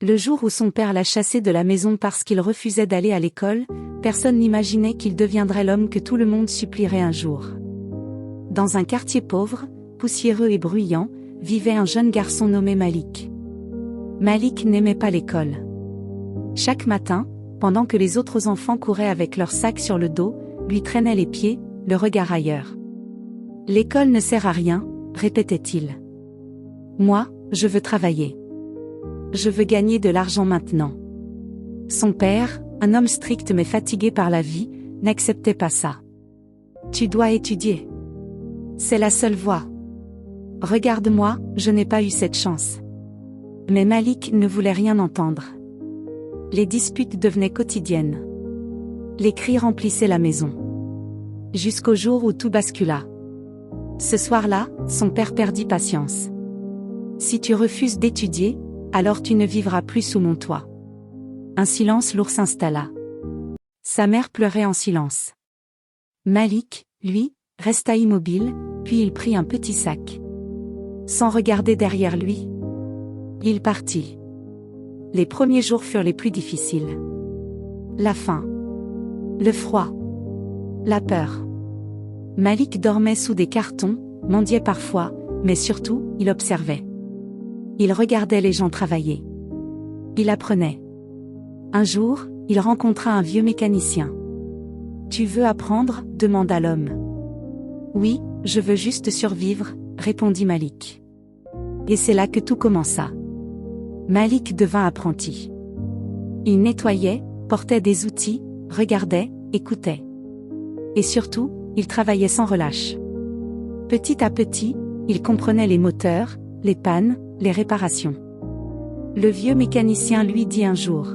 Le jour où son père l'a chassé de la maison parce qu'il refusait d'aller à l'école, personne n'imaginait qu'il deviendrait l'homme que tout le monde supplierait un jour. Dans un quartier pauvre, poussiéreux et bruyant, vivait un jeune garçon nommé Malik. Malik n'aimait pas l'école. Chaque matin, pendant que les autres enfants couraient avec leurs sacs sur le dos, lui traînaient les pieds, le regard ailleurs. « L'école ne sert à rien », répétait-il. « Moi, je veux travailler. Je veux gagner de l'argent maintenant. » Son père, un homme strict mais fatigué par la vie, n'acceptait pas ça. « Tu dois étudier. C'est la seule voie. Regarde-moi, je n'ai pas eu cette chance. » Mais Malik ne voulait rien entendre. Les disputes devenaient quotidiennes. Les cris remplissaient la maison. Jusqu'au jour où tout bascula. Ce soir-là, son père perdit patience. « Si tu refuses d'étudier, alors tu ne vivras plus sous mon toit. » Un silence lourd s'installa. Sa mère pleurait en silence. Malik, lui, resta immobile, puis il prit un petit sac. Sans regarder derrière lui, il partit. Les premiers jours furent les plus difficiles. La faim, le froid, la peur. Malik dormait sous des cartons, mendiait parfois, mais surtout, il observait. Il regardait les gens travailler. Il apprenait. Un jour, il rencontra un vieux mécanicien. « Tu veux apprendre ?» demanda l'homme. « Oui, je veux juste survivre », répondit Malik. Et c'est là que tout commença. Malik devint apprenti. Il nettoyait, portait des outils, regardait, écoutait. Et surtout, il travaillait sans relâche. Petit à petit, il comprenait les moteurs, les pannes, les réparations. Le vieux mécanicien lui dit un jour: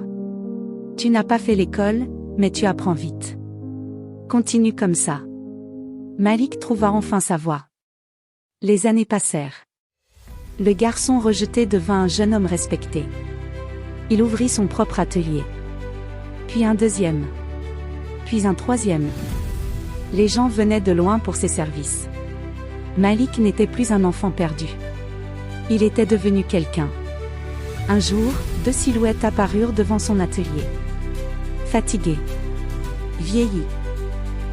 « Tu n'as pas fait l'école, mais tu apprends vite. Continue comme ça. » Malik trouva enfin sa voie. Les années passèrent. Le garçon rejeté devint un jeune homme respecté. Il ouvrit son propre atelier. Puis un deuxième. Puis un troisième. Les gens venaient de loin pour ses services. Malik n'était plus un enfant perdu. Il était devenu quelqu'un. Un jour, deux silhouettes apparurent devant son atelier. Fatigué. Vieilli.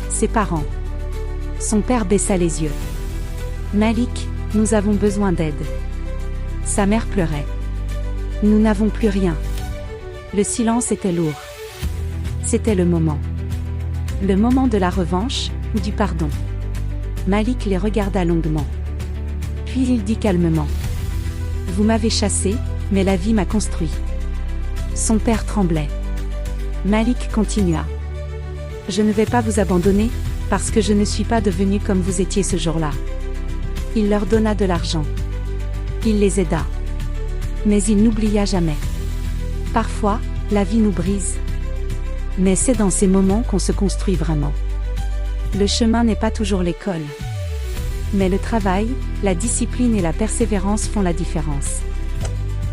Ses parents. Son père baissa les yeux. « Malik, nous avons besoin d'aide. » Sa mère pleurait. « Nous n'avons plus rien. » Le silence était lourd. C'était le moment. Le moment de la revanche, ou du pardon. Malik les regarda longuement. Puis il dit calmement: « Vous m'avez chassé, mais la vie m'a construit. » Son père tremblait. Malik continua: « Je ne vais pas vous abandonner, parce que je ne suis pas devenu comme vous étiez ce jour-là. » Il leur donna de l'argent. Il les aida. Mais il n'oublia jamais. Parfois, la vie nous brise. Mais c'est dans ces moments qu'on se construit vraiment. Le chemin n'est pas toujours l'école. Mais le travail, la discipline et la persévérance font la différence.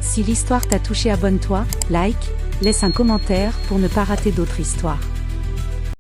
Si l'histoire t'a touché, abonne-toi, like, laisse un commentaire pour ne pas rater d'autres histoires.